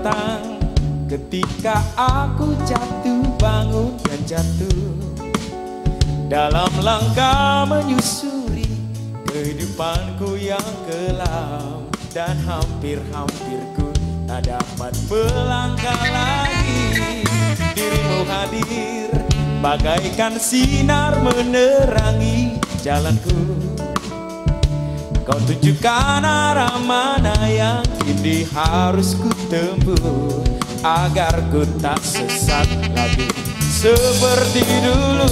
datang ketika aku jatuh bangun dan jatuh dalam langkah menyusuri kehidupanku yang kelam, dan hampir-hampir ku tak dapat melangkah lagi. Dirimu hadir bagaikan sinar menerangi jalanku. Kau tunjukkan arah mana yang kini harus ku tempuh, agar ku tak sesat lagi seperti dulu.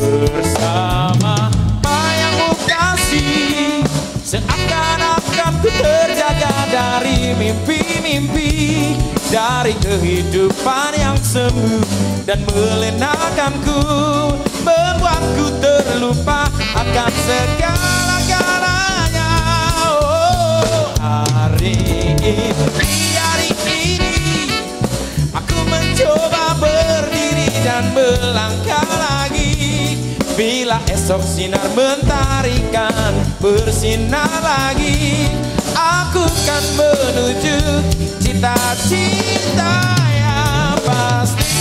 Bersama bayangmu kasih, seakan-akan ku terjaga dari mimpi-mimpi, dari kehidupan yang semu dan melenakanku, membuatku terlupa akan segala-galanya. Oh, hari ini aku mencoba berdiri dan melangkah lagi. Bila esok sinar mentarikan bersinar lagi, aku kan menuju cita-cita yang pasti.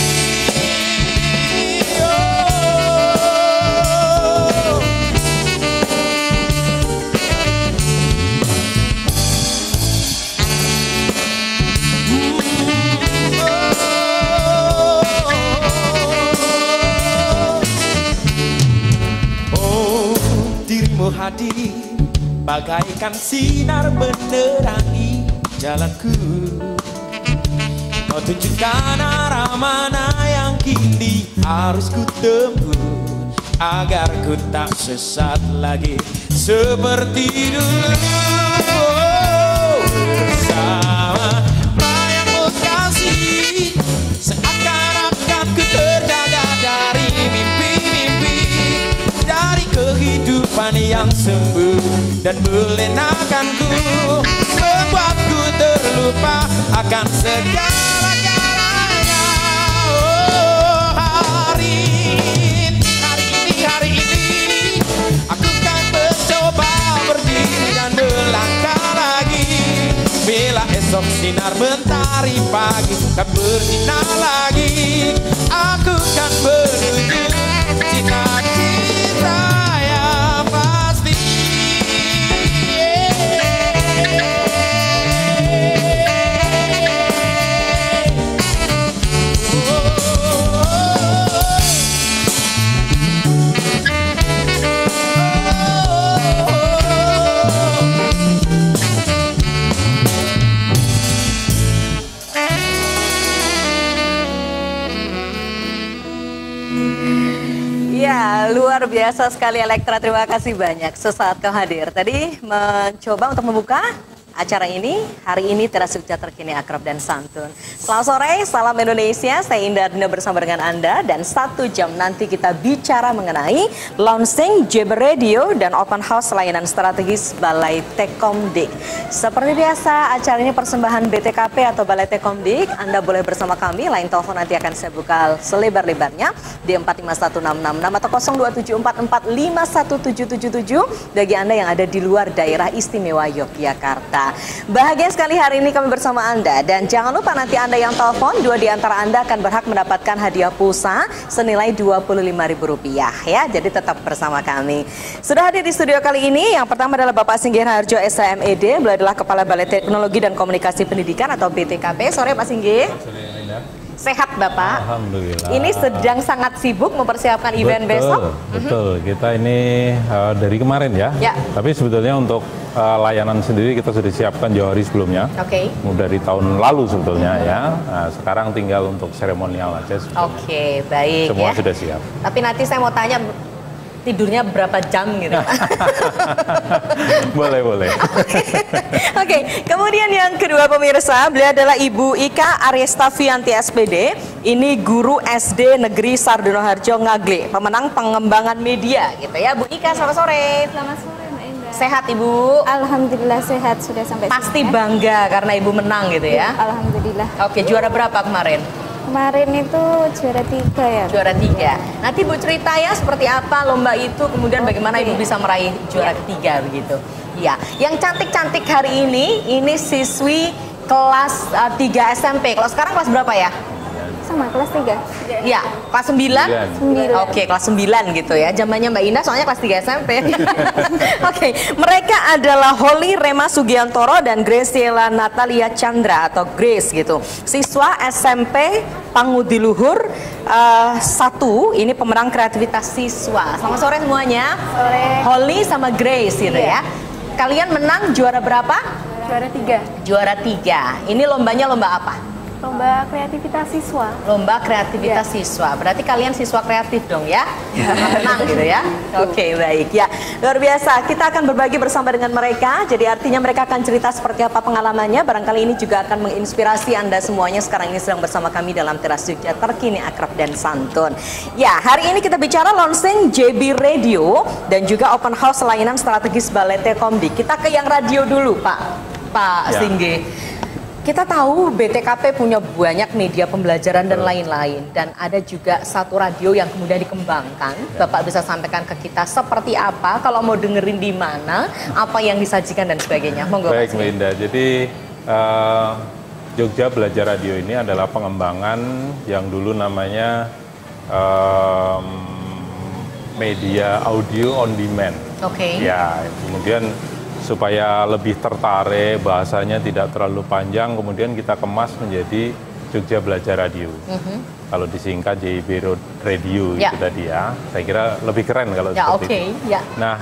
Hadir bagaikan sinar menerangi jalanku. Kau tunjukkan arah mana yang kini harus ku tempuh, agar ku tak sesat lagi seperti dulu. Bersama bayangmu kasih, seakan-akan ku terjaga dari mimpi-mimpi, dari kehidupan yang sembuh dan melenakanku, membuatku terlupa akan segala-galanya. Oh, hari ini aku kan mencoba berdiri dan melangkah lagi. Bila esok sinar mentari pagi kan bersinar lagi, aku kan menuju cita-cita yang pasti. Ya, luar biasa sekali Elektra, terima kasih banyak sesaat kau hadir. Tadi mencoba untuk membuka acara ini, hari ini Terasuja Terkini Akrab dan Santun. Selamat sore, salam Indonesia, saya Indah Dina bersama dengan Anda, dan 1 jam nanti kita bicara mengenai launching JB Radio dan open house layanan strategis Balai Tekomdik. Seperti biasa, acara ini persembahan BTKP atau Balai Tekomdik. Anda boleh bersama kami, line telepon nanti akan saya buka selebar-lebarnya di 451666 atau 0274451777 bagi Anda yang ada di luar daerah istimewa Yogyakarta. Bahagia sekali hari ini kami bersama Anda, dan jangan lupa nanti Anda yang telepon, 2 di antara Anda akan berhak mendapatkan hadiah pulsa senilai Rp25.000 ya. Jadi tetap bersama kami. Sudah hadir di studio kali ini yang pertama adalah Bapak Singgih Harjo SHMED, beliau adalah Kepala Balai Teknologi dan Komunikasi Pendidikan atau BTKP. Sore Pak Singgih. Sehat Bapak? Alhamdulillah. Ini sedang sangat sibuk mempersiapkan event besok. Betul, kita ini dari kemarin ya. Tapi sebetulnya untuk layanan sendiri kita sudah siapkan jauh hari sebelumnya. Dari tahun lalu sebetulnya ya. Nah, sekarang tinggal untuk seremonial aja. Baik. Semua ya. sudah siap. Tapi nanti saya mau tanya, tidurnya berapa jam gitu? Boleh. Oke, kemudian yang kedua pemirsa, beliau adalah Ibu Ika Ariestavianti SPD. Ini guru SD Negeri Sardono Harjo Ngagle, pemenang pengembangan media gitu ya. Bu Ika, selamat sore. Selamat sore Mbak Indah. Sehat Ibu? Alhamdulillah sehat, sudah sampai Pasti sini, bangga karena Ibu menang gitu ya? Alhamdulillah. Oke, juara berapa kemarin? Kemarin itu juara 3 ya. Juara 3. Nanti Bu cerita ya seperti apa lomba itu, kemudian bagaimana Ibu bisa meraih juara ketiga begitu. Ya, yang cantik-cantik hari ini siswi kelas 3 SMP. Kalau sekarang kelas berapa ya? Sama kelas 3. Ya, kelas 9? 9. Oke, kelas 9 gitu ya. Zamannya Mbak Indah soalnya kelas 3 SMP. Oke, mereka adalah Holly Rema Sugiantoro dan Graciela Natalia Chandra atau Grace gitu. Siswa SMP Pangudi Luhur 1, ini pemenang kreativitas siswa. Selamat sore semuanya. Sore. Holly sama Grace gitu ya. Kalian menang juara berapa? Juara 3. Juara 3. Ini lombanya lomba apa? Lomba kreativitas siswa. Lomba kreativitas siswa. Berarti kalian siswa kreatif dong ya? Menang gitu ya? Oke, baik ya. Luar biasa. Kita akan berbagi bersama dengan mereka. Jadi artinya mereka akan cerita seperti apa pengalamannya. Barangkali ini juga akan menginspirasi Anda semuanya sekarang ini sedang bersama kami dalam Teras Jogja Terkini Akrab dan Santun. Ya, hari ini kita bicara launching JB Radio dan juga open house layanan strategis Balai Kombi. Kita ke yang radio dulu, Pak Singge. Kita tahu BTKP punya banyak media pembelajaran dan lain-lain. Dan ada juga satu radio yang kemudian dikembangkan. Bapak bisa sampaikan ke kita seperti apa, kalau mau dengerin di mana, apa yang disajikan dan sebagainya. Monggo. Baik, Mbak Indah. Jadi Jogja Belajar Radio ini adalah pengembangan yang dulu namanya media audio on demand. Oke. Ya, kemudian supaya lebih tertarik, bahasanya tidak terlalu panjang, kemudian kita kemas menjadi Jogja Belajar Radio. Kalau disingkat JB Radio itu tadi ya. Saya kira lebih keren kalau seperti itu. Nah,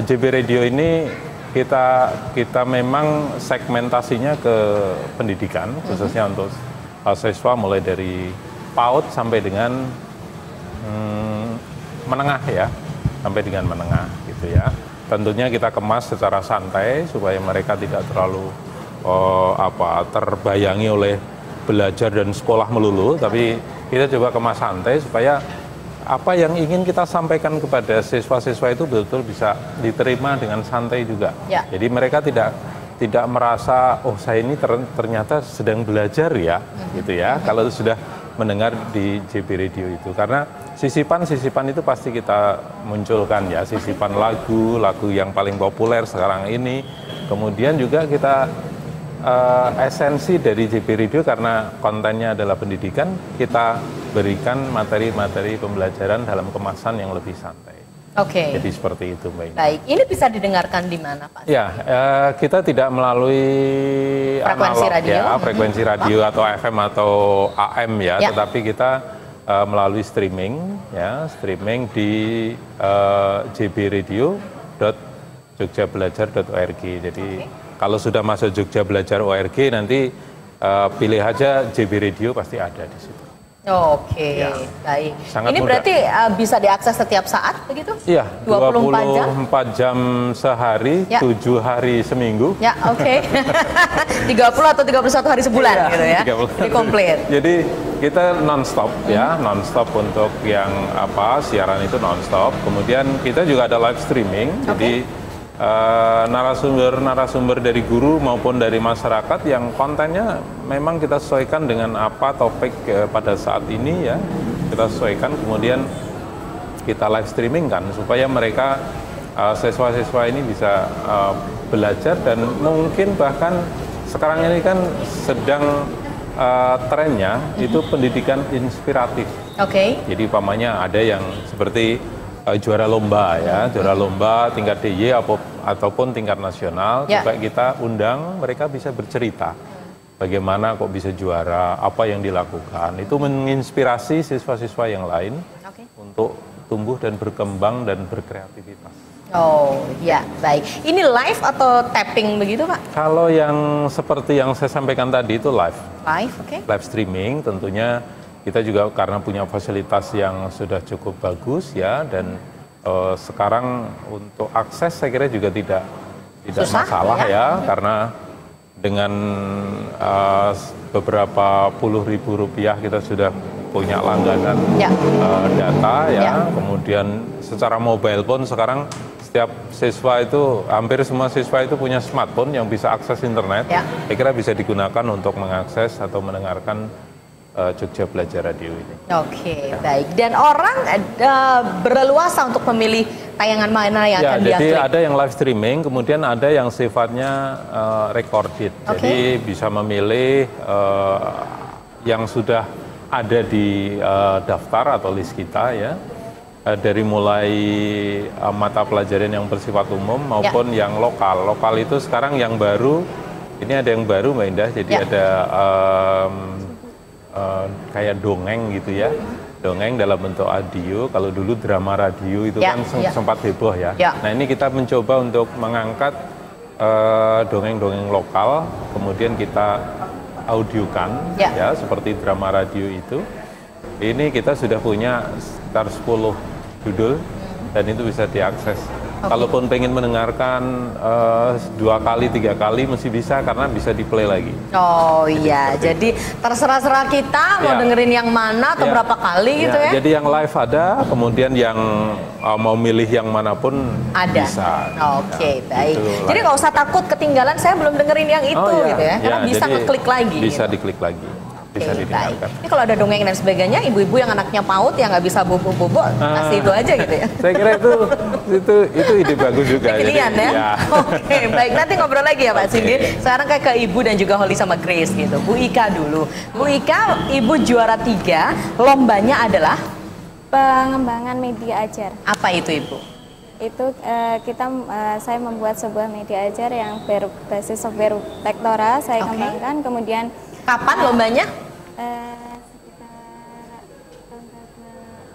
JB Radio ini kita memang segmentasinya ke pendidikan, khususnya untuk siswa mulai dari PAUD sampai dengan menengah ya, sampai dengan menengah gitu ya. Tentunya kita kemas secara santai supaya mereka tidak terlalu terbayangi oleh belajar dan sekolah melulu, tapi kita coba kemas santai supaya apa yang ingin kita sampaikan kepada siswa-siswa itu betul-betul bisa diterima dengan santai juga. Jadi mereka tidak merasa saya ini ternyata sedang belajar ya, gitu ya. Kalau sudah mendengar di JB Radio itu, karena sisipan-sisipan itu pasti kita munculkan ya, sisipan lagu yang paling populer sekarang ini. Kemudian juga kita esensi dari JB Radio karena kontennya adalah pendidikan, kita berikan materi-materi pembelajaran dalam kemasan yang lebih santai. Oke. Jadi seperti itu, Mbak. Baik, ini bisa didengarkan di mana, Pak? Ya, kita tidak melalui frekuensi analog radio, frekuensi radio atau FM atau AM ya, tetapi kita melalui streaming ya, streaming di jbradio.jogjabelajar.org. Jadi kalau sudah masuk Jogja Belajar ORG nanti pilih aja JB Radio pasti ada di situ. Oke, baik. Sangat ini mudah. Berarti bisa diakses setiap saat begitu? Iya, 24 jam sehari, 7 hari seminggu. Ya, oke. 30 atau 31 hari sebulan gitu ya. Jadi komplit. Jadi kita non-stop ya, non-stop untuk yang siaran itu non-stop. Kemudian kita juga ada live streaming. Jadi narasumber dari guru maupun dari masyarakat yang kontennya memang kita sesuaikan dengan apa topik pada saat ini ya, kita sesuaikan, kemudian kita live streaming kan supaya mereka siswa-siswa ini bisa belajar, dan mungkin bahkan sekarang ini kan sedang trennya itu pendidikan inspiratif. Jadi umpamanya ada yang seperti juara lomba ya, juara lomba tingkat DIY ataupun tingkat nasional, coba kita undang mereka bisa bercerita bagaimana kok bisa juara, apa yang dilakukan, itu menginspirasi siswa-siswa yang lain untuk tumbuh dan berkembang dan berkreativitas. Oh ya, baik. Ini live atau tapping begitu, Pak? Kalau yang seperti yang saya sampaikan tadi itu live. Live, Live streaming tentunya. Kita juga karena punya fasilitas yang sudah cukup bagus ya, dan sekarang untuk akses saya kira juga tidak susah, masalah ya, karena dengan beberapa puluh ribu rupiah kita sudah punya langganan data ya. Kemudian secara mobile pun sekarang setiap siswa itu, hampir semua siswa itu punya smartphone yang bisa akses internet. Saya kira bisa digunakan untuk mengakses atau mendengarkan Jogja Belajar Radio ini. Oke, baik. Dan orang berleluasa untuk memilih tayangan mana yang akan dia jadi klik? ada yang live streaming, kemudian ada yang sifatnya recorded. Jadi bisa memilih yang sudah ada di daftar atau list kita ya. Dari mulai mata pelajaran yang bersifat umum maupun yang lokal. Lokal itu sekarang yang baru, ini ada yang baru Mbak Indah, jadi ada kayak dongeng gitu ya, dongeng dalam bentuk audio. Kalau dulu drama radio itu kan sempat heboh ya. Nah ini kita mencoba untuk mengangkat dongeng-dongeng lokal, kemudian kita audiokan ya seperti drama radio itu. Ini kita sudah punya sekitar 10 judul dan itu bisa diakses. Kalaupun pengen mendengarkan 2 kali, 3 kali masih bisa karena bisa di play lagi. Oh iya, jadi terserah-serah kita mau dengerin yang mana atau berapa kali gitu ya? Jadi yang live ada, kemudian yang mau milih yang manapun bisa. Oke, baik. Gitu, jadi nggak usah takut ketinggalan, saya belum dengerin yang itu gitu ya, karena bisa ngeklik lagi. Bisa gitu. diklik lagi. Bisa didengarkan. Ini kalau ada dongeng dan sebagainya, ibu-ibu yang anaknya PAUD yang nggak bisa bobo-bobo, kasih itu aja gitu ya. Saya kira itu ide bagus juga. Pilihan ya. Oke, baik. Nanti ngobrol lagi ya Pak Singgi. Sekarang kayak ke Ibu dan juga Holly sama Grace gitu. Bu Ika dulu. Bu Ika, Ibu juara 3. Lombanya adalah pengembangan media ajar. Apa itu Ibu? Itu saya membuat sebuah media ajar yang berbasis software Vectora. Saya kembangkan, kemudian kapan lombanya?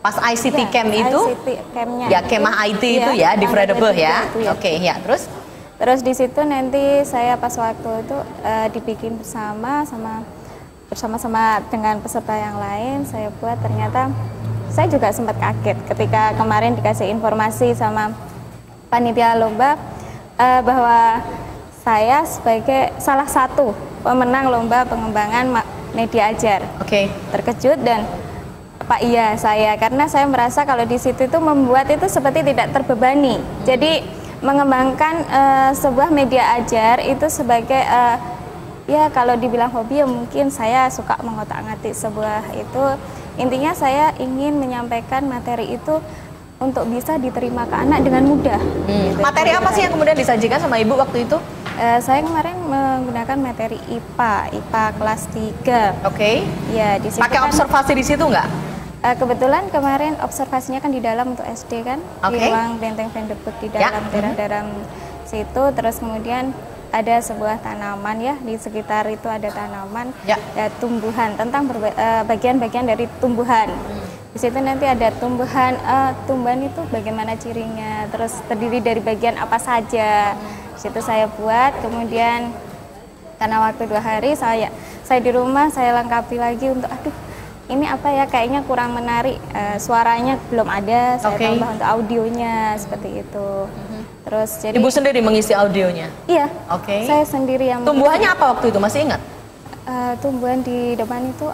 Pas ICT Camp itu? ICT Camp-nya. Ya, kemah IT itu ya, di Fredebeh ya. Oke, ya. Terus di situ nanti saya pas waktu itu dibikin bersama-sama dengan peserta yang lain. Saya buat, ternyata saya juga sempat kaget ketika kemarin dikasih informasi sama panitia lomba bahwa saya sebagai salah satu pemenang lomba pengembangan media ajar. Terkejut dan apa iya saya, karena saya merasa kalau di situ itu membuat itu seperti tidak terbebani. Jadi mengembangkan sebuah media ajar itu sebagai ya kalau dibilang hobi ya mungkin saya suka mengotak-ngatik sebuah itu. Intinya saya ingin menyampaikan materi itu untuk bisa diterima ke anak dengan mudah. Gitu. Materi apa sih yang kemudian disajikan sama Ibu waktu itu? Saya kemarin menggunakan materi IPA kelas 3. Ya, di situ pakai observasi di situ nggak? Kebetulan kemarin observasinya kan di dalam untuk SD kan, di ruang benteng Fredebeh di dalam daerah situ. Terus kemudian ada sebuah tanaman ya, di sekitar itu ada tanaman, tumbuhan, tentang bagian-bagian dari tumbuhan. Di situ nanti ada tumbuhan itu bagaimana cirinya, terus terdiri dari bagian apa saja. Situ saya buat, kemudian karena waktu 2 hari saya di rumah saya lengkapi lagi untuk ini apa ya, kayaknya kurang menarik, suaranya belum ada, saya tambah untuk audionya seperti itu. Terus jadi Ibu sendiri mengisi audionya? Iya. Saya sendiri yang tumbuhannya apa waktu itu, masih ingat? Tumbuhan di depan itu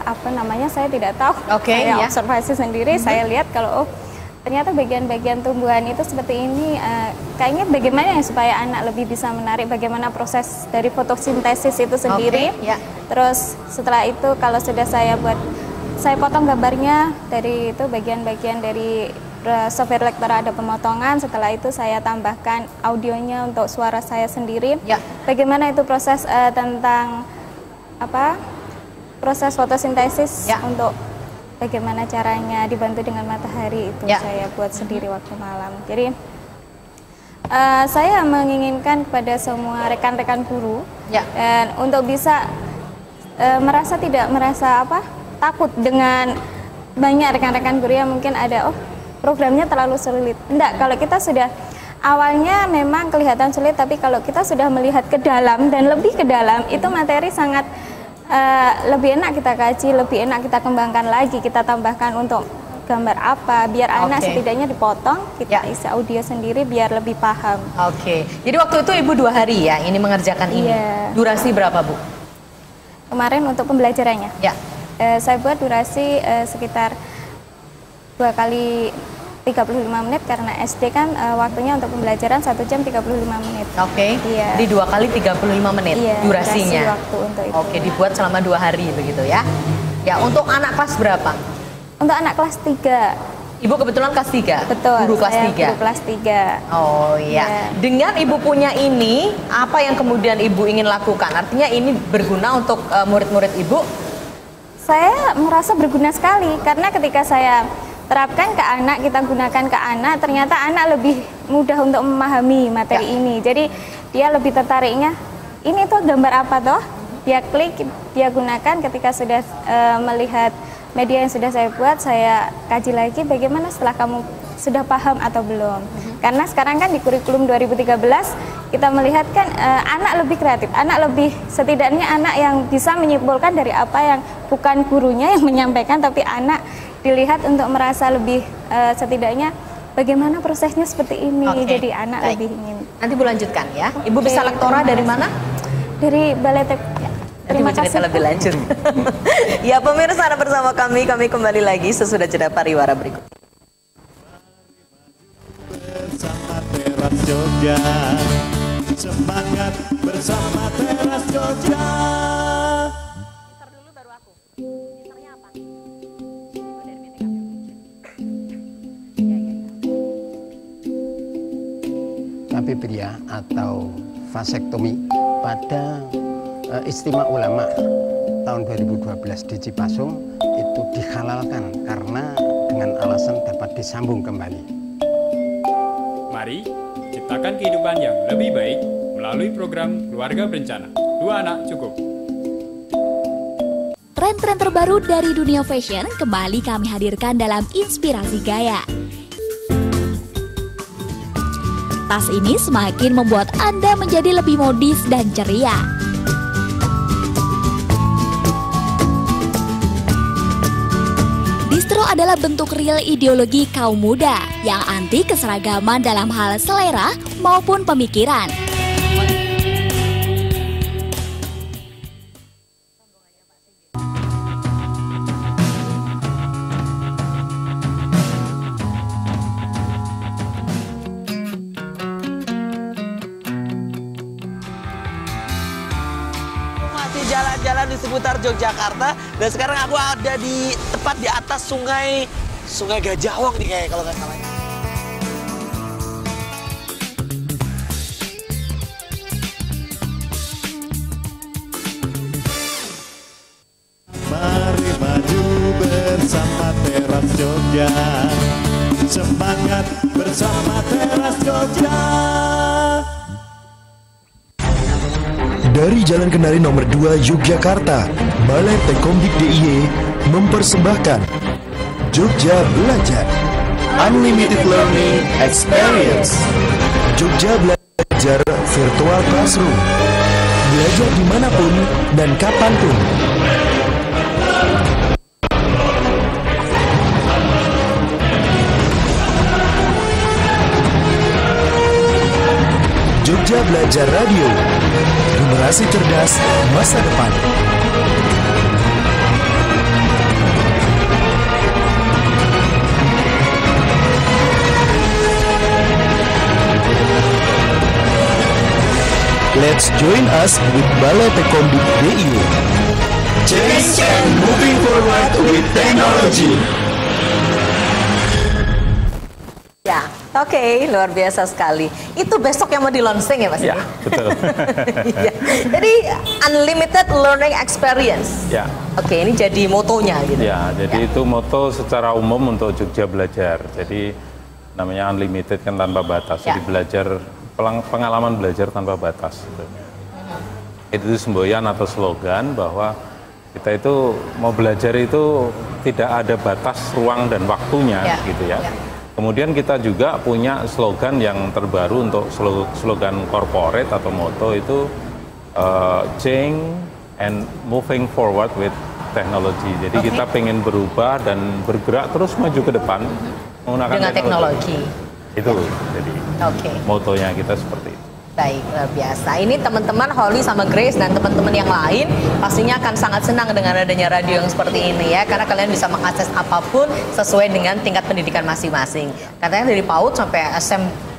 apa namanya saya tidak tahu. Saya observasi sendiri, saya lihat kalau ternyata bagian-bagian tumbuhan itu seperti ini, kayaknya bagaimana ya supaya anak lebih bisa menarik, bagaimana proses dari fotosintesis itu sendiri. Terus setelah itu kalau sudah saya buat, saya potong gambarnya dari itu bagian-bagian dari software Vectora, ada pemotongan. Setelah itu saya tambahkan audionya untuk suara saya sendiri. Bagaimana itu proses tentang proses fotosintesis untuk bagaimana caranya dibantu dengan matahari itu saya buat sendiri waktu malam. Jadi saya menginginkan kepada semua rekan-rekan guru dan untuk bisa tidak merasa takut dengan banyak rekan-rekan guru yang mungkin ada programnya terlalu sulit. Enggak, kalau kita sudah awalnya memang kelihatan sulit, tapi kalau kita sudah melihat ke dalam dan lebih ke dalam, itu materi sangat lebih enak kita kaji, lebih enak kita kembangkan lagi, kita tambahkan untuk gambar apa, biar anak setidaknya dipotong, kita isi audio sendiri biar lebih paham. Jadi waktu itu Ibu 2 hari ya ini mengerjakan ini. Durasi berapa Bu? Kemarin untuk pembelajarannya? Saya buat durasi sekitar 2 kali 35 menit karena SD kan waktunya untuk pembelajaran 1 jam 35 menit. Jadi 2 kali 35 menit durasinya. Durasi waktu untuk itu. Dibuat selama 2 hari begitu ya. Ya, untuk anak kelas berapa? Untuk anak kelas 3. Ibu kebetulan kelas 3? Betul, guru kelas 3? Guru kelas 3. Oh iya. Dengan ibu punya ini, apa yang kemudian ibu ingin lakukan? Artinya ini berguna untuk murid-murid ibu? Saya merasa berguna sekali, karena ketika saya terapkan ke anak, kita gunakan ke anak, ternyata anak lebih mudah untuk memahami materi ini. Jadi dia lebih tertariknya, ini tuh gambar apa toh? Dia klik, dia gunakan. Ketika sudah melihat media yang sudah saya buat, saya kaji lagi bagaimana setelah kamu sudah paham atau belum. Karena sekarang kan di kurikulum 2013 kita melihat kan anak lebih kreatif, anak lebih, setidaknya anak yang bisa menyimpulkan dari apa yang bukan gurunya yang menyampaikan, tapi anak dilihat untuk merasa lebih setidaknya bagaimana prosesnya seperti ini. Jadi anak lebih ingin. Nanti Bu lanjutkan ya. Ibu bisa lektora dari mana? Dari Balai Terima kasih. Lebih lanjut. Ya pemirsa, Anda bersama kami kembali lagi sesudah jeda pariwara berikut. Bersama Teras Jogja, semangat bersama Teras Jogja. Ntar dulu baru aku. Ntarnya apa? Tapi pria atau vasektomi pada Istimewa Ulama tahun 2012 di Cipasung itu dihalalkan karena dengan alasan dapat disambung kembali. Mari ciptakan kehidupan yang lebih baik melalui program Keluarga Berencana. 2 anak cukup. Tren-tren terbaru dari dunia fashion kembali kami hadirkan dalam Inspirasi Gaya. Tas ini semakin membuat Anda menjadi lebih modis dan ceria. Distro adalah bentuk real ideologi kaum muda yang anti keseragaman dalam hal selera maupun pemikiran. Jalan-jalan di seputar Yogyakarta, dan sekarang aku ada di tepat di atas sungai Gajahwong nih kayak kalau nggak salah. Mari maju bersama Teras Jogja, semangat bersama Teras Jogja. Dari Jalan Kendari nomor 2 Yogyakarta, Balai Tekomdik DIY mempersembahkan Jogja Belajar Unlimited Learning Experience. Jogja Belajar Virtual Classroom. Belajar dimanapun dan kapanpun. Jogja Belajar Radio, generasi cerdas masa depan. Let's join us with Balai Tekomdik DIY. Change and moving forward with technology. Ya, oke, luar biasa sekali. Itu besok yang mau di launching ya Mas? Ya, betul. Ya. Jadi unlimited learning experience. Ya. Oke, ini jadi motonya gitu. Ya, jadi itu moto secara umum untuk Jogja Belajar. Jadi namanya unlimited kan tanpa batas. Jadi belajar, pengalaman belajar tanpa batas. Itu semboyan atau slogan bahwa kita itu mau belajar itu tidak ada batas ruang dan waktunya gitu ya. Kemudian kita juga punya slogan yang terbaru untuk slogan corporate atau moto itu change and moving forward with technology. Jadi kita pengen berubah dan bergerak terus maju ke depan menggunakan dengan teknologi. Itu jadi motonya kita seperti itu. Baik, luar biasa. Ini teman-teman Holly sama Grace dan teman-teman yang lain pastinya akan sangat senang dengan adanya radio yang seperti ini ya, karena kalian bisa mengakses apapun sesuai dengan tingkat pendidikan masing-masing. Katanya dari PAUD sampai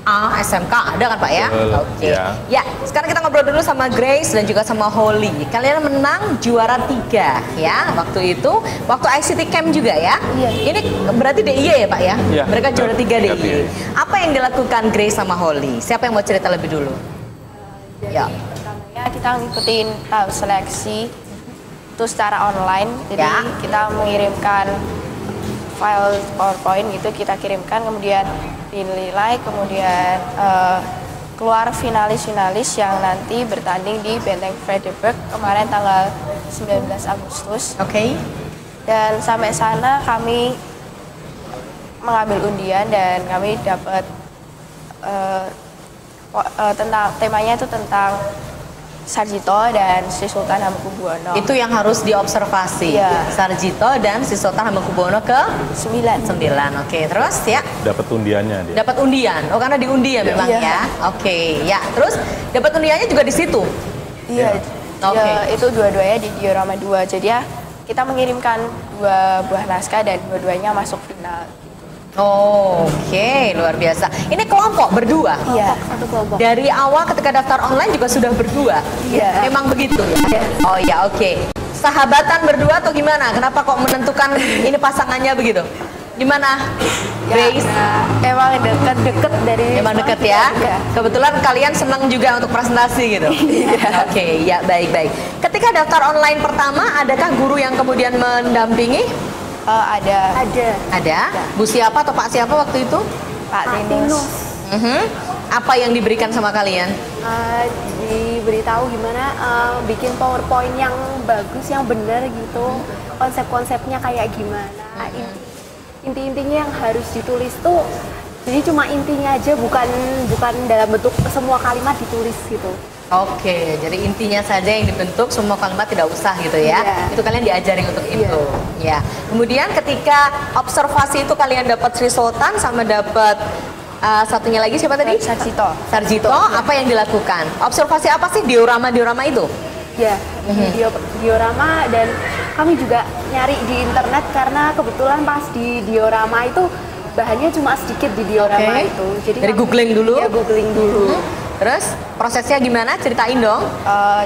SMA, SMK ada kan Pak ya? Oke. Ya. Ya, sekarang kita ngobrol dulu sama Grace dan juga sama Holly. Kalian menang juara 3 ya waktu itu, waktu ICT Camp juga ya? Iya. Ini berarti DIY ya Pak ya? Iya. Mereka juara 3 DIY. Apa yang dilakukan Grace sama Holly? Siapa yang mau cerita lebih dulu? Ya. Pertamanya kita ngikutin tahap seleksi itu secara online, jadi kita mengirimkan file PowerPoint gitu, kita kirimkan, kemudian dinilai, kemudian keluar finalis-finalis yang nanti bertanding di Benteng Frederiksberg kemarin tanggal 19 Agustus. Oke. Dan sampai sana kami mengambil undian dan kami dapat tentang temanya itu tentang Sarjito dan Sri Sultan Hamengkubuwono. Itu yang harus diobservasi. Iya. Sarjito dan Sri Sultan Hamengkubuwono ke 9. Oke, terus ya. Dapat undiannya dia. Dapat undian. Oh, karena diundi ya memang ya. Oke, ya. Terus dapat undiannya juga di situ. Iya. Ya, itu dua-duanya di diorama 2. Jadi ya kita mengirimkan 2 buah naskah dan dua-duanya masuk final. Oke, luar biasa. Ini kelompok berdua? Iya, satu kelompok. Dari awal ketika daftar online juga sudah berdua? Iya. Memang begitu? Ya? Oh ya, oke. Sahabatan berdua atau gimana? Kenapa kok menentukan ini pasangannya begitu? Gimana, Grace? Ya, emang deket dari... Emang deket ya? Kebetulan kalian senang juga untuk presentasi gitu? Oke, ya baik-baik. Ketika daftar online pertama, adakah guru yang kemudian mendampingi? Ada. Bu siapa atau Pak siapa waktu itu? Pak Tinus. Apa yang diberikan sama kalian? Diberitahu gimana bikin PowerPoint yang bagus, yang benar gitu. Konsep-konsepnya kayak gimana. Inti-intinya yang harus ditulis tuh, jadi cuma intinya aja, bukan dalam bentuk semua kalimat ditulis gitu. Oke, jadi intinya saja yang dibentuk, semua kalimat tidak usah gitu ya. Itu kalian diajarin untuk itu. Ya. Kemudian ketika observasi itu kalian dapat Sri Sultan sama dapat satunya lagi siapa tadi? Sarjito. Apa yang dilakukan? Observasi apa sih diorama itu? Ya, diorama, dan kami juga nyari di internet karena kebetulan pas di diorama itu bahannya cuma sedikit di diorama itu. Jadi dari googling dulu? Iya, googling dulu. Terus prosesnya gimana? Ceritain dong.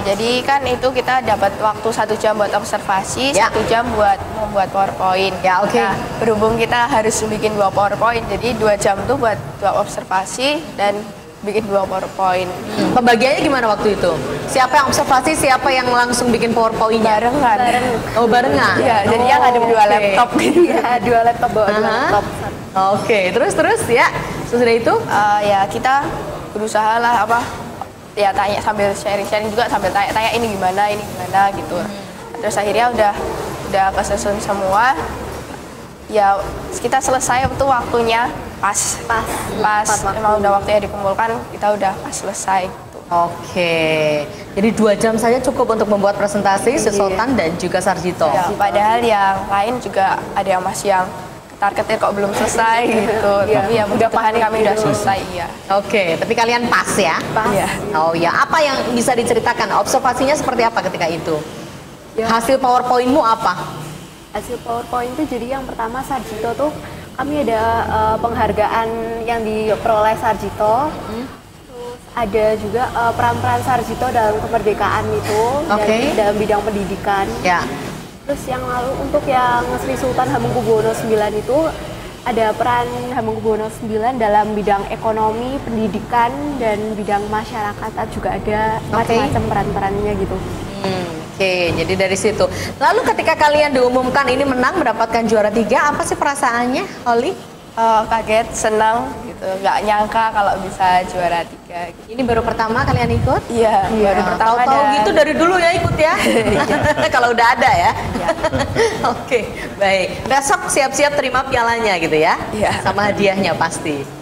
Jadi kan itu kita dapat waktu 1 jam buat observasi, 1 jam buat membuat PowerPoint. Ya, oke. Nah, berhubung kita harus bikin 2 PowerPoint, jadi 2 jam tuh buat 2 observasi dan bikin 2 PowerPoint. Pembagiannya gimana waktu itu? Siapa yang observasi, siapa yang langsung bikin PowerPoint-nya? Barengan. Oh, barengan? Iya, jadi yang ada 2 laptop gitu. Iya, 2 laptop, bawa 2 laptop. Oke, terus ya. Sesudah itu? Ya kita berusaha lah ya tanya sambil sharing juga, sambil tanya ini gimana gitu. Terus akhirnya udah kesusun semua. Ya kita selesai itu waktunya pas emang udah waktunya dikumpulkan, kita udah pas selesai gitu. Oke, jadi 2 jam saja cukup untuk membuat presentasi Sri Sultan dan juga Sarjito. Ya, padahal yang lain juga ada yang masih yang ketar-ketir kok belum selesai gitu. Tapi ya mudah-mudahan kami udah selesai ya. Oke, tapi kalian pas ya? Pas. Ya. Oh ya, apa yang bisa diceritakan? Observasinya seperti apa ketika itu? Hasil PowerPoint-mu apa? Hasil PowerPoint itu jadi yang pertama Sarjito tuh kami ada penghargaan yang diperoleh Sarjito. Terus ada juga peran-peran Sarjito dalam kemerdekaan itu, dalam bidang pendidikan. Ya. Terus yang lalu untuk yang Sri Sultan Hamengkubuwono IX itu ada peran Hamengkubuwono IX dalam bidang ekonomi, pendidikan, dan bidang masyarakat juga ada macam-macam peran-perannya gitu. Oke, jadi dari situ. Lalu ketika kalian diumumkan ini menang mendapatkan juara 3, apa sih perasaannya, Holly? Kaget, senang gitu, nggak nyangka kalau bisa juara 3 gitu. Ini baru pertama kalian ikut? Iya, baru pertama. Tahu-tahu gitu dari dulu ya ikut ya? Kalau udah ada ya? Oke, baik. Besok siap-siap terima pialanya gitu ya? Sama hadiahnya pasti.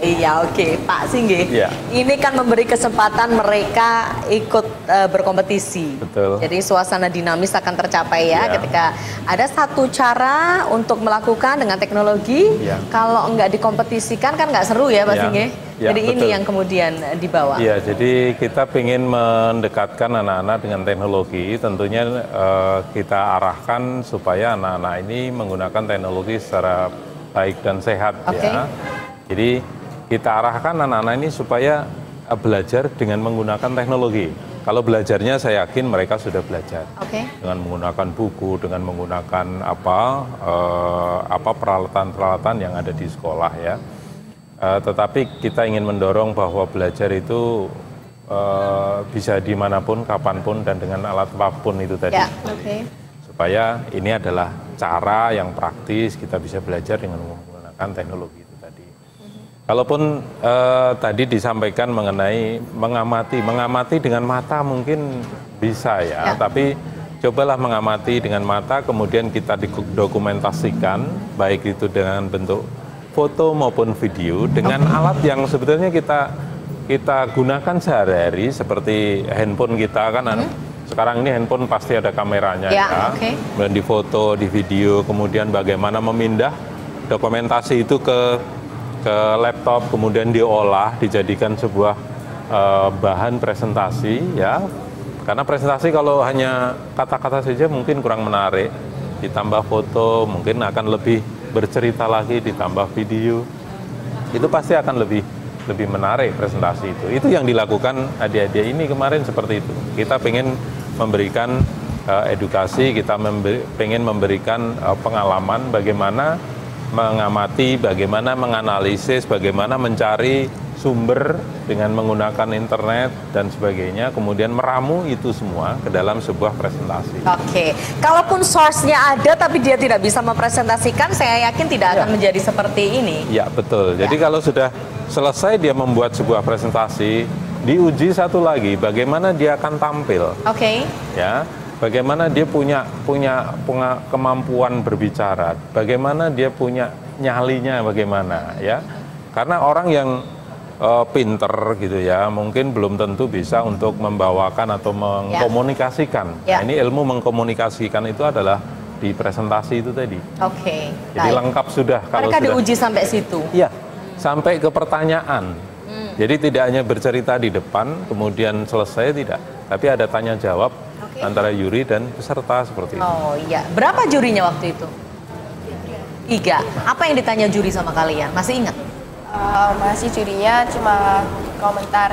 Iya, oke. Pak Singgi, ini kan memberi kesempatan mereka ikut berkompetisi. Betul. Jadi suasana dinamis akan tercapai ya ketika ada satu cara untuk melakukan dengan teknologi. Kalau nggak dikompetisikan kan nggak seru ya Pak Singgi. Jadi betul. Ini yang kemudian dibawa. Iya, jadi kita ingin mendekatkan anak-anak dengan teknologi. Tentunya kita arahkan supaya anak-anak ini menggunakan teknologi secara baik dan sehat ya. Jadi kita arahkan anak-anak ini supaya belajar dengan menggunakan teknologi. Kalau belajarnya saya yakin mereka sudah belajar dengan menggunakan buku, dengan menggunakan peralatan-peralatan yang ada di sekolah ya. Tetapi kita ingin mendorong bahwa belajar itu bisa dimanapun, kapanpun, dan dengan alat apapun itu tadi. Supaya ini adalah cara yang praktis kita bisa belajar dengan menggunakan teknologi itu tadi. Kalaupun tadi disampaikan mengenai mengamati dengan mata mungkin bisa ya, tapi cobalah mengamati dengan mata, kemudian kita dokumentasikan, baik itu dengan bentuk foto maupun video, dengan alat yang sebetulnya kita gunakan sehari-hari, seperti handphone kita kan. Sekarang ini handphone pasti ada kameranya kemudian difoto, di video, kemudian bagaimana memindah dokumentasi itu ke laptop, kemudian diolah, dijadikan sebuah bahan presentasi ya. Karena presentasi kalau hanya kata-kata saja mungkin kurang menarik, ditambah foto mungkin akan lebih bercerita lagi, ditambah video, itu pasti akan lebih menarik presentasi itu. Itu yang dilakukan adik-adik ini kemarin seperti itu. Kita pengen memberikan edukasi, kita pengen memberikan pengalaman bagaimana mengamati, bagaimana menganalisis, bagaimana mencari sumber dengan menggunakan internet dan sebagainya, kemudian meramu itu semua ke dalam sebuah presentasi. Kalaupun source-nya ada tapi dia tidak bisa mempresentasikan, saya yakin tidak akan menjadi seperti ini. Ya, betul. Jadi kalau sudah selesai dia membuat sebuah presentasi, diuji satu lagi bagaimana dia akan tampil. Ya, bagaimana dia punya kemampuan berbicara, bagaimana dia punya nyalinya, bagaimana ya. Karena orang yang pinter gitu ya, mungkin belum tentu bisa untuk membawakan atau mengkomunikasikan. Nah, ini ilmu mengkomunikasikan itu adalah di presentasi itu tadi. Jadi lengkap sudah. Mereka diuji sampai situ. Iya, sampai ke pertanyaan. Jadi tidak hanya bercerita di depan, kemudian selesai, tidak. Tapi ada tanya jawab antara juri dan peserta seperti itu. Oh iya, berapa jurinya waktu itu? 3. Apa yang ditanya juri sama kalian? Masih ingat? Masih, jurinya cuma komentar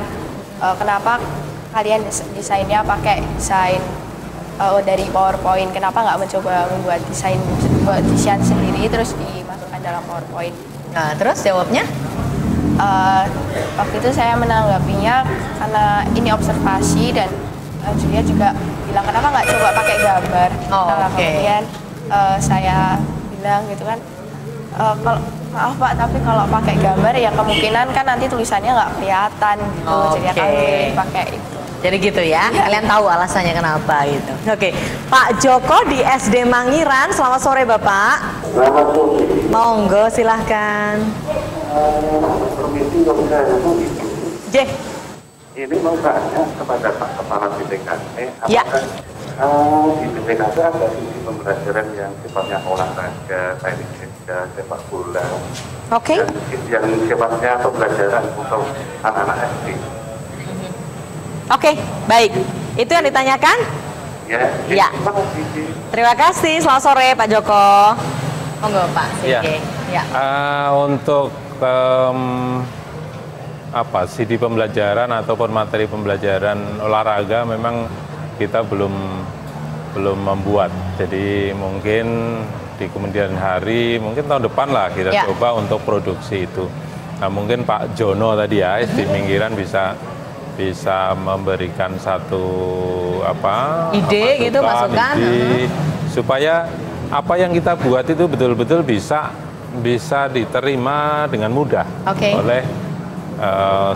kenapa kalian desainnya pakai desain dari PowerPoint, kenapa nggak mencoba membuat desain sendiri terus dimasukkan dalam PowerPoint. Nah, terus jawabnya? Waktu itu saya menanggapinya karena ini observasi, dan jurinya juga bilang kenapa nggak coba pakai gambar. Kemudian saya bilang gitu kan, kalau maaf Pak, tapi kalau pakai gambar ya kemungkinan kan nanti tulisannya nggak kelihatan gitu. Jadi akan pakai itu. Jadi gitu ya, kalian tahu alasannya kenapa gitu. Pak Joko di SD Mangiran, selamat sore Bapak. Selamat sore. Monggo silahkan. Permisi dong, saya mau itu. Ini mau tanya kepada Pak Kepala BPKP, apakah di BPKP ada sisi pembelajaran yang sifatnya olahraga, teknik kerja, sepak bola, yang sifatnya pembelajaran untuk anak-anak SD. Baik. Itu yang ditanyakan? Ya. Terima kasih. Selamat sore Pak Joko. Monggo Pak. Untuk CD pembelajaran ataupun materi pembelajaran olahraga memang kita belum membuat. Jadi mungkin di kemudian hari, mungkin tahun depan lah kita coba untuk produksi itu. Nah, mungkin Pak Jono tadi ya, SD Minggiran bisa memberikan satu ide gitu, masukan supaya apa yang kita buat itu betul-betul bisa diterima dengan mudah oleh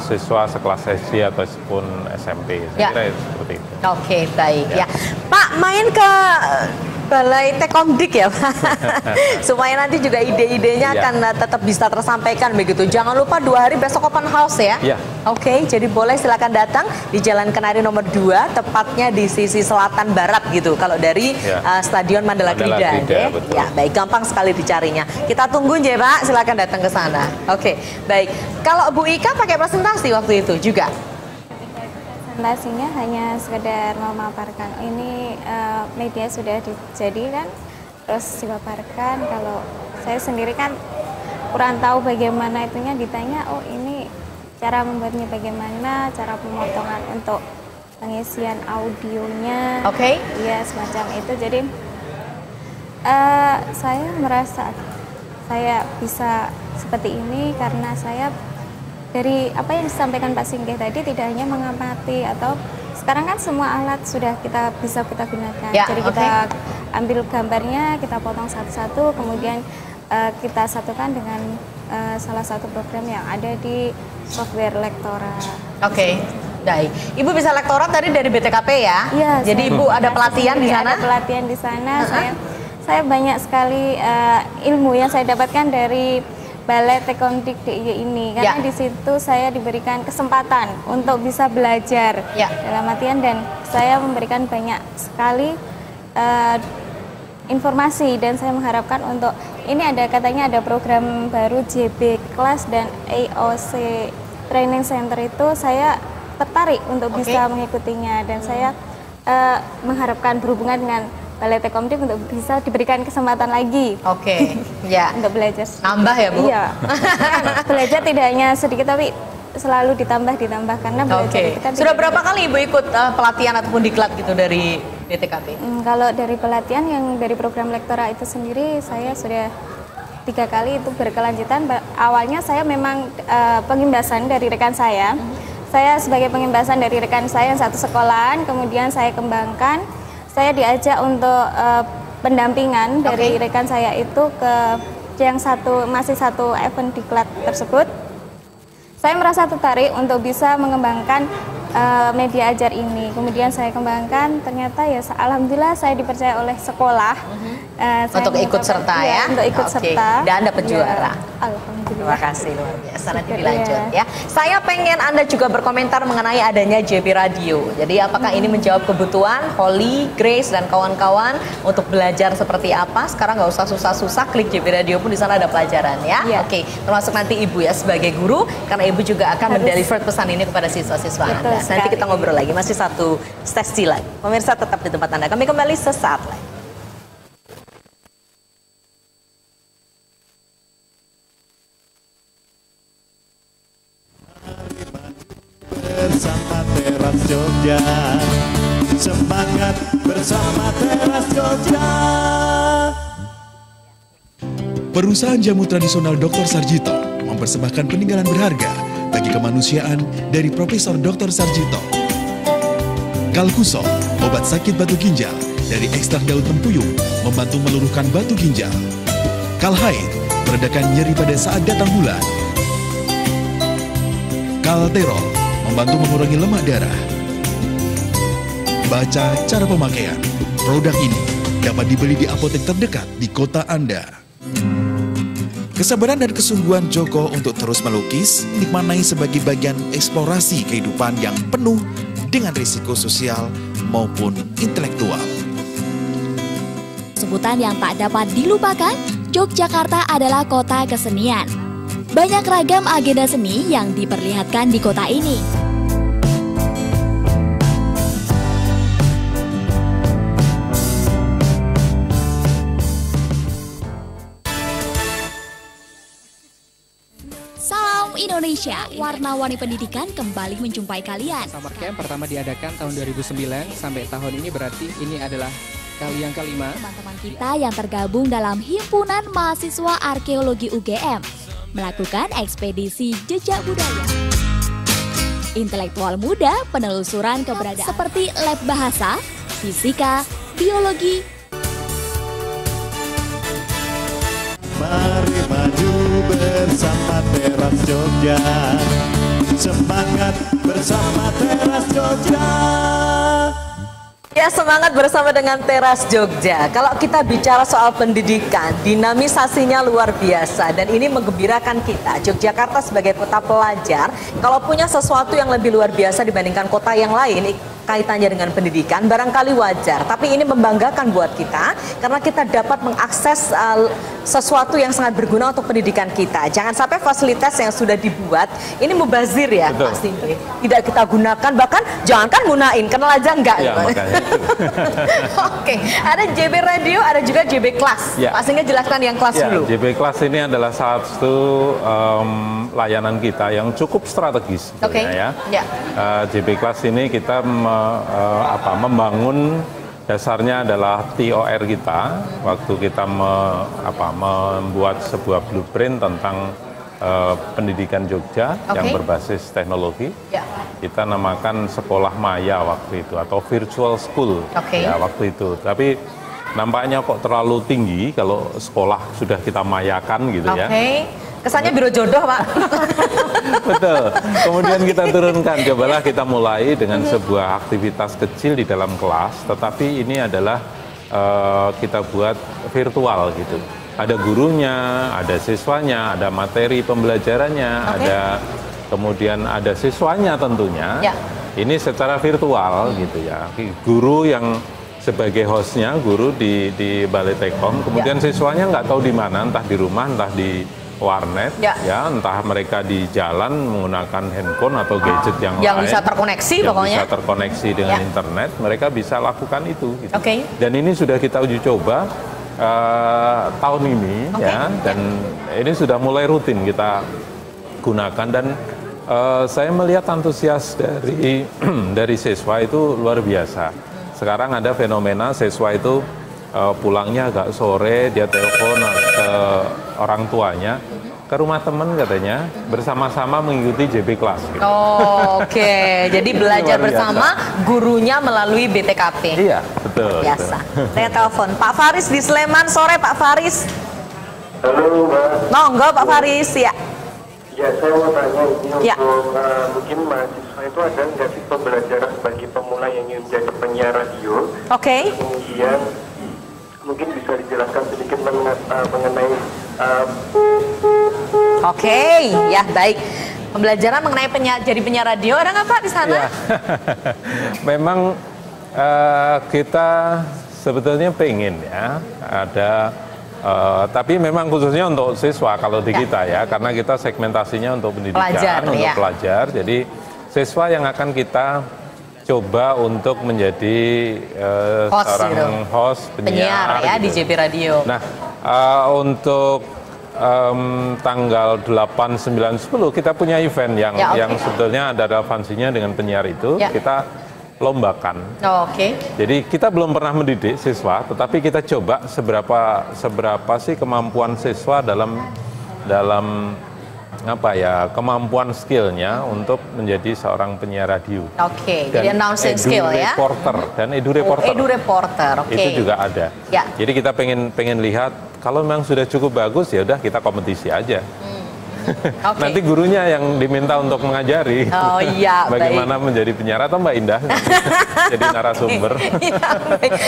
siswa sekelas SD ataupun SMP. Saya kira seperti itu. Baik ya. Pak, main ke Balai Tekomdik ya Pak, supaya nanti juga ide-idenya akan tetap bisa tersampaikan begitu. Jangan lupa 2 hari besok open house ya. Jadi boleh silakan datang di Jalan Kenari nomor 2, tepatnya di sisi selatan barat gitu. Kalau dari Stadion Mandala Krida. Baik, gampang sekali dicarinya. Kita tunggu ya Pak, silakan datang ke sana. Baik. Kalau Bu Ika pakai presentasi waktu itu juga? Presentasinya hanya sekedar memaparkan ini media sudah dijadikan, terus dipaparkan. Kalau saya sendiri kan kurang tahu bagaimana itunya, ditanya, oh ini cara membuatnya bagaimana, cara pemotongan untuk pengisian audionya. Oke. Iya, semacam itu. Jadi saya merasa saya bisa seperti ini karena saya dari apa yang disampaikan Pak Singgih tadi tidak hanya mengamati atau sekarang kan semua alat sudah kita gunakan. Ya, jadi kita ambil gambarnya, kita potong satu-satu, kemudian kita satukan dengan salah satu program yang ada di software Lektora. Oke. Baik. Ibu bisa lektorat tadi dari BTKP ya? Iya. Jadi Ibu ada pelatihan di sana? Ada pelatihan di sana. Saya banyak sekali ilmu yang saya dapatkan dari Balai Tekondik DIY ini, karena di situ saya diberikan kesempatan untuk bisa belajar dalam artian, dan saya memberikan banyak sekali informasi, dan saya mengharapkan untuk ini katanya ada program baru JB Class dan AOC Training Center, itu saya tertarik untuk bisa mengikutinya, dan saya mengharapkan berhubungan dengan Balai Tekomdik untuk bisa diberikan kesempatan lagi. Untuk belajar. Nambah ya, Bu? Iya. Belajar tidak hanya sedikit, tapi selalu ditambah karena belajar itu kan. Sudah berapa kali Ibu ikut pelatihan ataupun diklat gitu dari BTKP? Kalau dari pelatihan yang dari program Lektora itu sendiri, saya sudah 3 kali itu berkelanjutan. Awalnya saya memang pengimbasan dari rekan saya. Saya sebagai pengimbasan dari rekan saya yang satu sekolahan, kemudian saya kembangkan. Saya diajak untuk pendampingan dari rekan saya itu ke yang masih satu event diklat tersebut. Saya merasa tertarik untuk bisa mengembangkan media ajar ini. Kemudian saya kembangkan, ternyata ya alhamdulillah saya dipercaya oleh sekolah untuk ikut serta ya. Untuk ikut serta. Dan dapat juara. Alhamdulillah. Terima kasih, luar biasa. Nanti dilanjut ya. Saya pengen Anda juga berkomentar mengenai adanya JB Radio. Jadi apakah ini menjawab kebutuhan Holly, Grace dan kawan-kawan untuk belajar seperti apa? Sekarang nggak usah susah-susah, klik JB Radio pun di sana ada pelajaran ya. Oke, termasuk nanti Ibu ya sebagai guru, karena Ibu juga akan mendeliver pesan ini kepada siswa-siswa Anda. Nanti kita ngobrol lagi, masih satu sesi lagi. Pemirsa tetap di tempat Anda. Kami kembali sesaat lagi. Bersama Teras Jogja, semangat bersama Teras Jogja. Perusahaan jamu tradisional Dr. Sarjito mempersembahkan peninggalan berharga bagi kemanusiaan dari Profesor Dr. Sarjito. Kalkuso, obat sakit batu ginjal dari ekstrak daun tempuyung, membantu meluruhkan batu ginjal. Kalhaid, meredakan nyeri pada saat datang bulan. Kalterol, membantu mengurangi lemak darah. Baca cara pemakaian. Produk ini dapat dibeli di apotek terdekat di kota Anda. Kesabaran dan kesungguhan Joko untuk terus melukis dimaknai sebagai bagian eksplorasi kehidupan yang penuh dengan risiko sosial maupun intelektual. Sebutan yang tak dapat dilupakan, Yogyakarta adalah kota kesenian. Banyak ragam agenda seni yang diperlihatkan di kota ini. Salam Indonesia, warna-warni pendidikan kembali menjumpai kalian. Summer Camp pertama diadakan tahun 2009 sampai tahun ini, berarti ini adalah kali yang kelima. Teman-teman kita yang tergabung dalam Himpunan Mahasiswa Arkeologi UGM melakukan ekspedisi jejak budaya. Intelektual muda penelusuran keberadaan seperti lab bahasa, fisika, biologi. Mari maju bersama Teras Jogja, semangat bersama Teras Jogja. Ya, semangat bersama dengan Teras Jogja. Kalau kita bicara soal pendidikan, dinamisasinya luar biasa dan ini menggembirakan kita. Yogyakarta sebagai kota pelajar, kalau punya sesuatu yang lebih luar biasa dibandingkan kota yang lain, kaitannya dengan pendidikan, barangkali wajar. Tapi ini membanggakan buat kita karena kita dapat mengakses sesuatu yang sangat berguna untuk pendidikan kita. Jangan sampai fasilitas yang sudah dibuat ini mubazir ya, pasti tidak kita gunakan, bahkan jangankan gunain, kenal aja enggak. Ya, Oke, ada JB Radio, ada juga JB Class. Ya. Pastinya jelaskan yang kelas dulu. JB Class ini adalah satu layanan kita yang cukup strategis ya. JB Class ini kita membangun dasarnya adalah TOR kita waktu kita membuat sebuah blueprint tentang pendidikan Jogja yang berbasis teknologi. Kita namakan sekolah maya waktu itu atau virtual school ya waktu itu. Tapi nampaknya kok terlalu tinggi kalau sekolah sudah kita mayakan gitu ya. Kesannya biro jodoh, Pak. Betul. Kemudian kita turunkan, cobalah kita mulai dengan sebuah aktivitas kecil di dalam kelas, tetapi ini adalah kita buat virtual gitu. Ada gurunya, ada siswanya, ada materi pembelajarannya, ada kemudian ada siswanya tentunya. Ini secara virtual gitu ya. Guru yang sebagai hostnya, guru di Balai Tekom, kemudian siswanya nggak tahu di mana, entah di rumah, entah di warnet, ya entah mereka di jalan menggunakan handphone atau gadget yang lain, bisa terkoneksi pokoknya, bisa terkoneksi dengan internet, mereka bisa lakukan itu. Gitu. Dan ini sudah kita uji coba tahun ini, ya, dan ini sudah mulai rutin kita gunakan dan saya melihat antusias dari siswa itu luar biasa. Sekarang ada fenomena siswa itu pulangnya agak sore, dia telepon ke orang tuanya, ke rumah teman katanya, bersama-sama mengikuti JB Class. Gitu. Jadi belajar bersama gurunya melalui BTKP. Iya, betul. Biasa. Saya telepon Pak Faris di Sleman, sore Pak Faris. Halo Mbak. Monggo Pak Faris, ya. Ya, saya mau tanya ini untuk mungkin mahasiswa itu ada nggak sih pembelajaran bagi pemula yang ingin menjadi penyiar radio? Kemudian mungkin bisa dijelaskan sedikit mengenai ya baik. Pembelajaran mengenai jadi penyiar radio ada nggak Pak di sana? Ya. Memang kita sebetulnya pengen ya ada, tapi memang khususnya untuk siswa kalau di kita ya, karena kita segmentasinya untuk pendidikan, untuk pelajar. Jadi siswa yang akan kita coba untuk menjadi seorang host penyiar ya gitu. di JB Radio. Nah, untuk tanggal 8, 9, 10 kita punya event yang sebetulnya ada relevansinya dengan penyiar itu, kita lombakan. Jadi kita belum pernah mendidik siswa, tetapi kita coba seberapa sih kemampuan siswa dalam kemampuan skillnya untuk menjadi seorang penyiar radio. Jadi announcing skill ya. Edu reporter. Itu juga ada. Jadi kita pengen lihat kalau memang sudah cukup bagus ya udah kita kompetisi aja. Nanti gurunya yang diminta untuk mengajari bagaimana menjadi penyiar atau Mbak Indah jadi narasumber.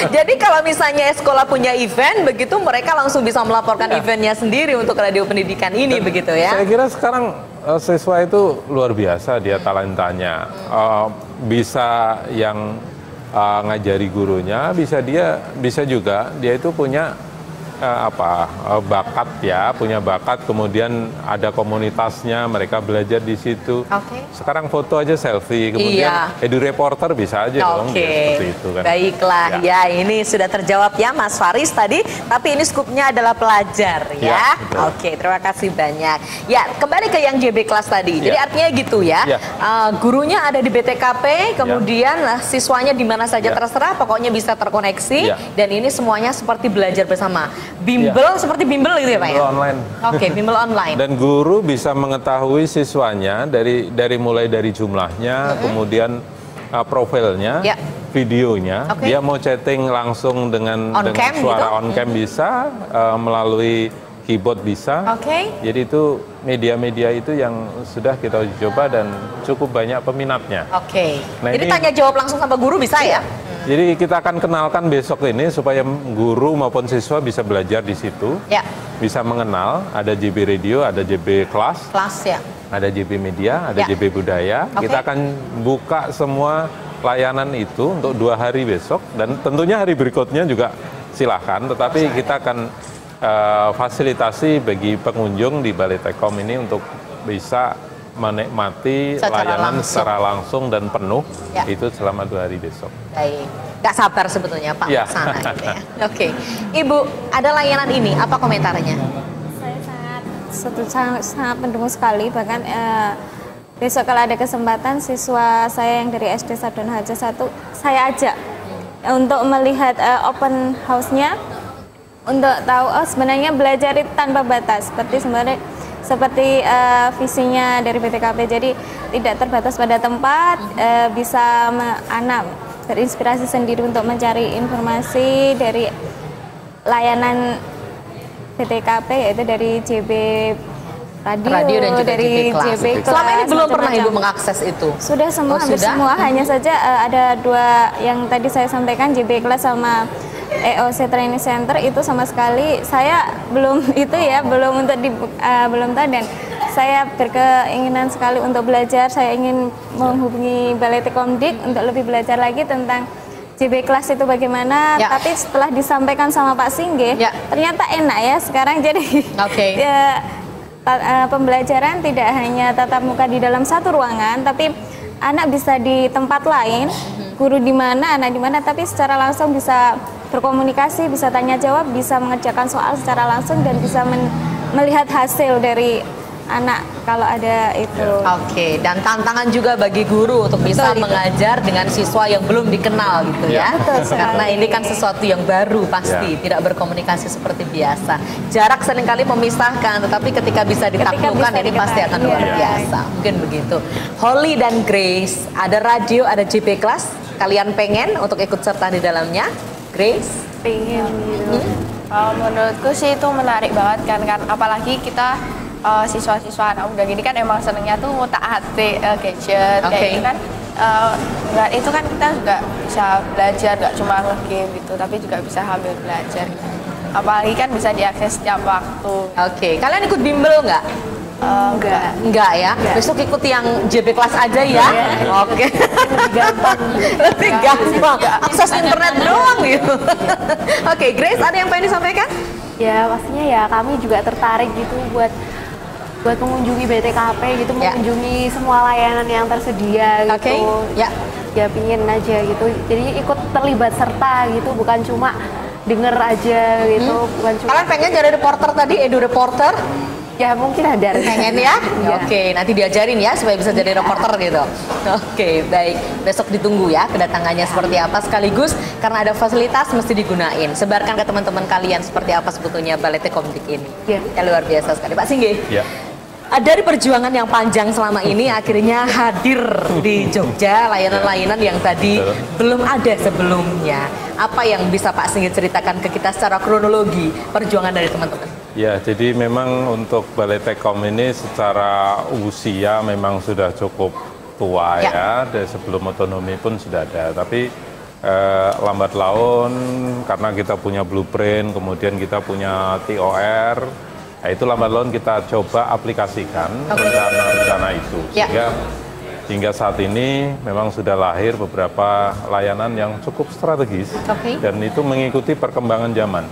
Jadi kalau misalnya sekolah punya event begitu mereka langsung bisa melaporkan eventnya sendiri untuk radio pendidikan ini. Dan begitu ya. Saya kira sekarang siswa itu luar biasa dia talentanya, bisa yang ngajari gurunya, bisa juga dia itu punya bakat ya, punya bakat, kemudian ada komunitasnya, mereka belajar di situ. Sekarang foto aja selfie, kemudian edu reporter bisa aja dong, seperti itu kan. Baiklah, ya ini sudah terjawab ya Mas Faris tadi, tapi ini skupnya adalah pelajar ya. Terima kasih banyak. Ya, kembali ke yang JB Class tadi. Jadi artinya gitu ya, gurunya ada di BTKP, kemudian siswanya di mana saja terserah, pokoknya bisa terkoneksi, dan ini semuanya seperti belajar bersama. Bimbel seperti bimbel gitu ya Pak ya? Bimbel online. Bimbel online. Dan guru bisa mengetahui siswanya mulai dari jumlahnya, kemudian profilnya, videonya. Dia mau chatting langsung dengan suara on cam bisa, melalui keyboard bisa. Jadi itu media-media itu yang sudah kita uji coba dan cukup banyak peminatnya. Nah, jadi tanya jawab langsung sama guru bisa ya? Jadi kita akan kenalkan besok ini supaya guru maupun siswa bisa belajar di situ, bisa mengenal. Ada JB Radio, ada JB Class, ada JB Media, ada JB Budaya. Kita akan buka semua layanan itu untuk 2 hari besok dan tentunya hari berikutnya juga silahkan. Tetapi kita akan fasilitasi bagi pengunjung di Balai Tekom ini untuk bisa menikmati layanan secara langsung dan penuh itu selama 2 hari besok. Baik, nggak sabar sebetulnya Pak sana gitu ya. Ibu, ada layanan ini, apa komentarnya? Saya sangat sangat mendukung sekali. Bahkan besok kalau ada kesempatan siswa saya yang dari SD Sadon Harja 1 saya ajak untuk melihat open house-nya, untuk tahu sebenarnya belajar itu tanpa batas seperti visinya dari BTKP. Jadi tidak terbatas pada tempat, bisa anak berinspirasi sendiri untuk mencari informasi dari layanan BTKP, yaitu dari JB Radio dan juga dari JB Kelas. Selama ini belum pernah Ibu mengakses itu? Sudah semua, hampir semua. Hanya saja ada 2 yang tadi saya sampaikan, JB Kelas sama EOC Training Center, itu sama sekali saya belum belum tahu, dan saya berkeinginan sekali untuk belajar. Saya ingin menghubungi Balai Tekomdik untuk lebih belajar lagi tentang JB Kelas itu bagaimana. Tapi setelah disampaikan sama Pak Singgih, ternyata enak ya sekarang. Jadi pembelajaran tidak hanya tatap muka di dalam satu ruangan, tapi anak bisa di tempat lain, guru di mana, anak di mana, tapi secara langsung bisa berkomunikasi, bisa tanya jawab, bisa mengerjakan soal secara langsung, dan bisa melihat hasil dari anak kalau ada itu. Oke, dan tantangan juga bagi guru untuk bisa mengajar dengan siswa yang belum dikenal gitu ya. Karena ini kan sesuatu yang baru pasti, tidak berkomunikasi seperti biasa. Jarak seringkali memisahkan, tetapi ketika bisa ditaklukkan ini pasti akan luar biasa. Mungkin begitu. Holly dan Grace, ada radio, ada JB Kelas. Kalian pengen untuk ikut serta di dalamnya? Grace? Pengen gitu. Menurutku sih itu menarik banget kan apalagi kita siswa-siswa anak muda gini kan emang senengnya tuh ngutak-atik gadget kayak gitu kan. Itu kan kita juga bisa belajar, gak cuma nge-game gitu, tapi juga bisa sambil belajar. Apalagi kan bisa diakses setiap waktu. Kalian ikut bimbel nggak? Enggak ya? Besok ikut yang JB Kelas aja ya? Oke. Lebih gampang. Akses internet doang gitu. Oke, Grace, ada yang pengen disampaikan? Ya pastinya ya kami juga tertarik gitu buat mengunjungi BTKP gitu, mengunjungi semua layanan yang tersedia gitu. Ya pingin aja gitu. Jadi ikut terlibat serta gitu, bukan cuma denger aja gitu, bukan cuma. Kalian pengen jadi reporter tadi, edu reporter? Ya mungkin ada. Pengen ya? Oke, nanti diajarin ya supaya bisa jadi reporter gitu. Oke, baik. Besok ditunggu ya kedatangannya seperti apa, sekaligus karena ada fasilitas mesti digunain. Sebarkan ke teman-teman kalian seperti apa sebetulnya Balai Tekomdik ini. Ya luar biasa sekali. Pak Singgih. Dari perjuangan yang panjang selama ini akhirnya hadir di Jogja layanan-layanan yang tadi belum ada sebelumnya. Apa yang bisa Pak Singgih ceritakan ke kita secara kronologi perjuangan dari teman-teman? Ya, jadi memang untuk Balai Tekom ini secara usia memang sudah cukup tua ya. Dari sebelum otonomi pun sudah ada. Tapi lambat laun karena kita punya blueprint, kemudian kita punya TOR. Nah, itu lambat laun kita coba aplikasikan rencana-rencana itu. Sehingga hingga saat ini memang sudah lahir beberapa layanan yang cukup strategis dan itu mengikuti perkembangan zaman.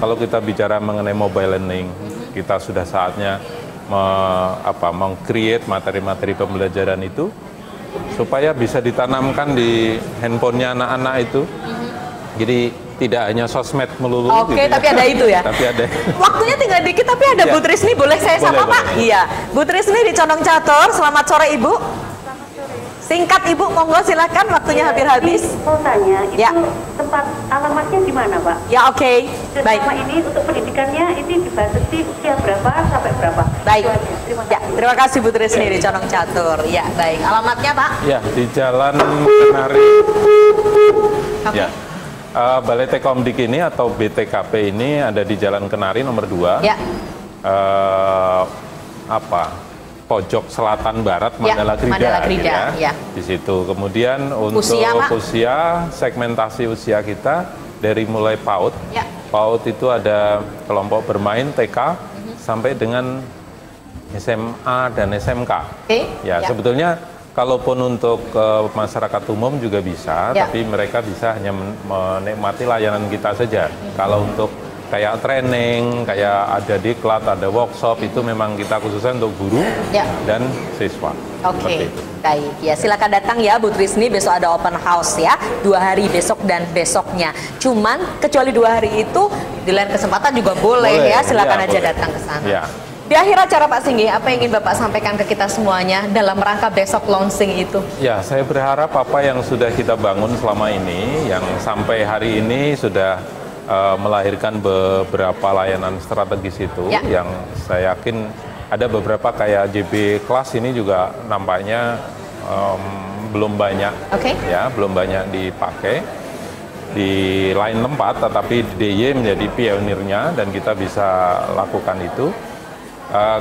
Kalau kita bicara mengenai mobile learning, kita sudah saatnya meng-create materi-materi pembelajaran itu supaya bisa ditanamkan di handphonenya anak-anak itu. Jadi tidak hanya sosmed melulu. Tapi ada itu ya. Tapi ada. Waktunya tinggal dikit, tapi ada Bu Trisni, boleh saya sapa Pak? Iya, Bu Trisni di Condong Catur. Selamat sore Ibu. Singkat Ibu, monggo silakan, waktunya hampir habis. Mau tanya, itu tempat alamatnya di mana Pak? Ya baik. Selama ini untuk pendidikannya ini dibatasi usia berapa sampai berapa? Baik. Terima kasih Bu Trisni di Condong Catur. Ya baik. Alamatnya Pak? Ya di Jalan Kenari. Ya. Balai Tekomdik ini atau BTKP ini ada di Jalan Kenari nomor 2. Pojok selatan barat Mandala Krida. Di situ. Kemudian untuk usia, segmentasi usia kita dari mulai PAUD. PAUD itu ada kelompok bermain TK sampai dengan SMA dan SMK. Sebetulnya kalaupun untuk masyarakat umum juga bisa, tapi mereka bisa hanya menikmati layanan kita saja. Kalau untuk kayak training, kayak ada diklat, ada workshop, itu memang kita khususnya untuk guru dan siswa. Baik. Ya silakan datang ya Bu Trisni, besok ada open house ya, 2 hari besok dan besoknya. Cuman kecuali 2 hari itu di lain kesempatan juga boleh ya, silakan aja datang ke sana. Di akhir acara Pak Singgi, apa yang ingin Bapak sampaikan ke kita semuanya dalam rangka besok launching itu? Ya, saya berharap apa yang sudah kita bangun selama ini, yang sampai hari ini sudah melahirkan beberapa layanan strategis itu, yang saya yakin ada beberapa kayak JB Kelas ini juga nampaknya belum banyak, ya, belum banyak dipakai di lain tempat, tetapi DIY menjadi pionirnya dan kita bisa lakukan itu.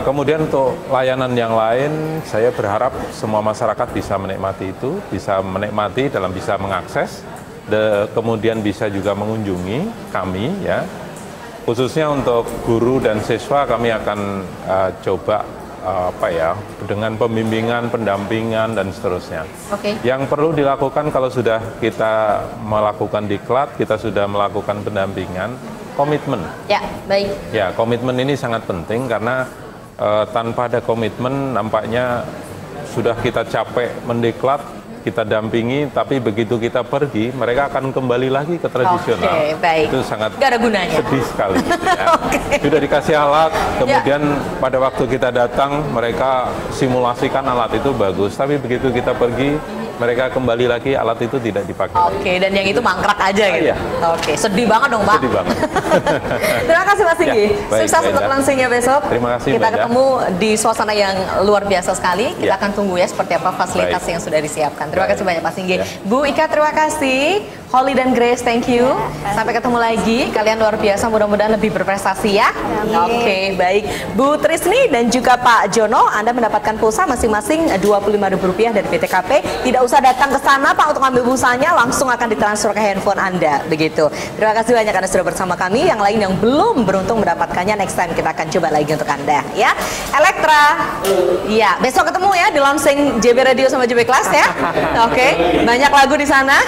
Kemudian untuk layanan yang lain, saya berharap semua masyarakat bisa menikmati itu, bisa menikmati dalam bisa mengakses, kemudian bisa juga mengunjungi kami, ya. Khususnya untuk guru dan siswa, kami akan coba dengan pembimbingan, pendampingan dan seterusnya. Yang perlu dilakukan kalau sudah kita melakukan diklat, kita sudah melakukan pendampingan, komitmen. Ya, baik. Ya, komitmen ini sangat penting karena tanpa ada komitmen nampaknya sudah kita capek mendiklat, kita dampingi, tapi begitu kita pergi, mereka akan kembali lagi ke tradisional. Baik. Itu sangat gak ada gunanya. Sedih sekali. Gitu ya. Sudah dikasih alat, kemudian pada waktu kita datang, mereka simulasikan alat itu bagus, tapi begitu kita pergi, mereka kembali lagi, alat itu tidak dipakai. Dan yang itu mangkrak aja gitu. Sedih banget dong, Pak. Sedih banget. Terima kasih Mas Singgi. Sukses untuk launchingnya besok. Terima kasih. Kita ketemu di suasana yang luar biasa sekali. Kita akan tunggu ya seperti apa fasilitas yang sudah disiapkan. Terima kasih banyak Pak Singgi. Bu Ika, terima kasih. Holly dan Grace, thank you. Sampai ketemu lagi. Kalian luar biasa, mudah-mudahan lebih berprestasi ya. Baik. Bu Trisni dan juga Pak Jono, Anda mendapatkan pulsa masing-masing Rp25.000 dari PTKP. Tidak usah datang ke sana Pak untuk ambil pulsanya, langsung akan ditransfer ke handphone Anda, begitu. Terima kasih banyak Anda sudah bersama kami. Yang lain yang belum beruntung mendapatkannya, next time kita akan coba lagi untuk Anda, ya. Elektra, ya, besok ketemu ya di launching JB Radio sama JB Kelas ya. Banyak lagu di sana.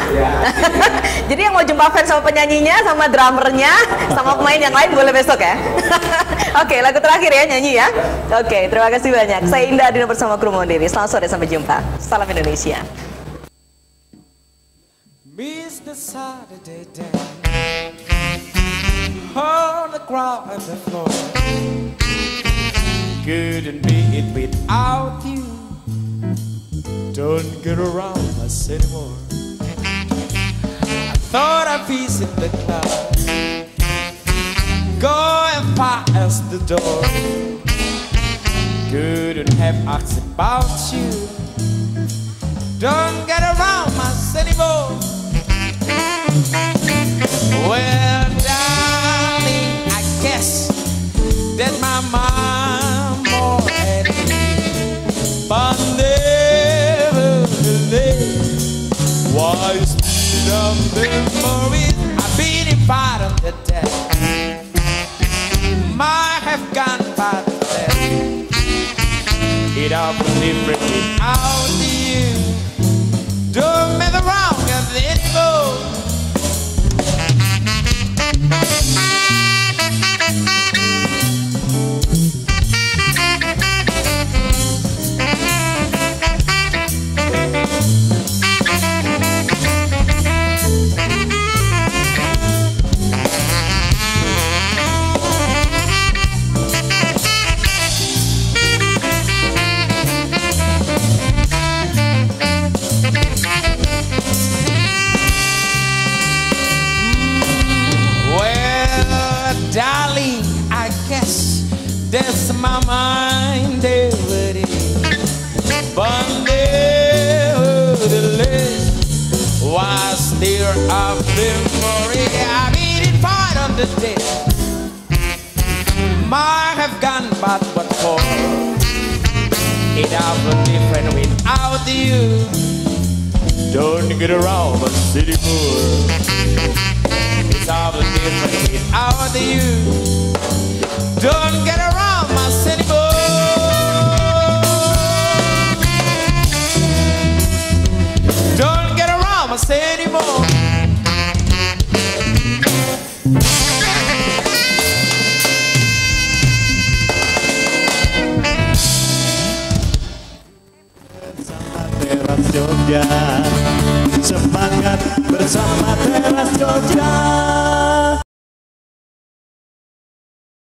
Jadi yang mau jumpa fans sama penyanyinya, sama drummernya, sama pemain yang lain boleh besok ya. Lagu terakhir ya, nyanyi ya. Terima kasih banyak. Saya Indah Adina bersama kru Mondiri. Selamat sore, sampai jumpa. Salam Indonesia. Miss the Saturday day on the ground and the floor. Couldn't be it without you. Don't get around us anymore. I thought I'd visit the club, go and pass the door. Couldn't have asked about you. Don't get around us anymore. Well, darling, I guess that my mind more at ease, but nevertheless, why speed of memories? I've been in part of the dead. Might have gone by the dead. It all was different without you. Don't make the wrong of anymore. Darling, I guess that's my mind every day. But nevertheless, was there a memory? I mean, in part of the day, might have gone but what for? It all was different without you. Don't get around the city more. It's all different without you. Don't get around my anymore. Don't get around my anymore. Teras Jogja, semangat bersama Teras Jogja.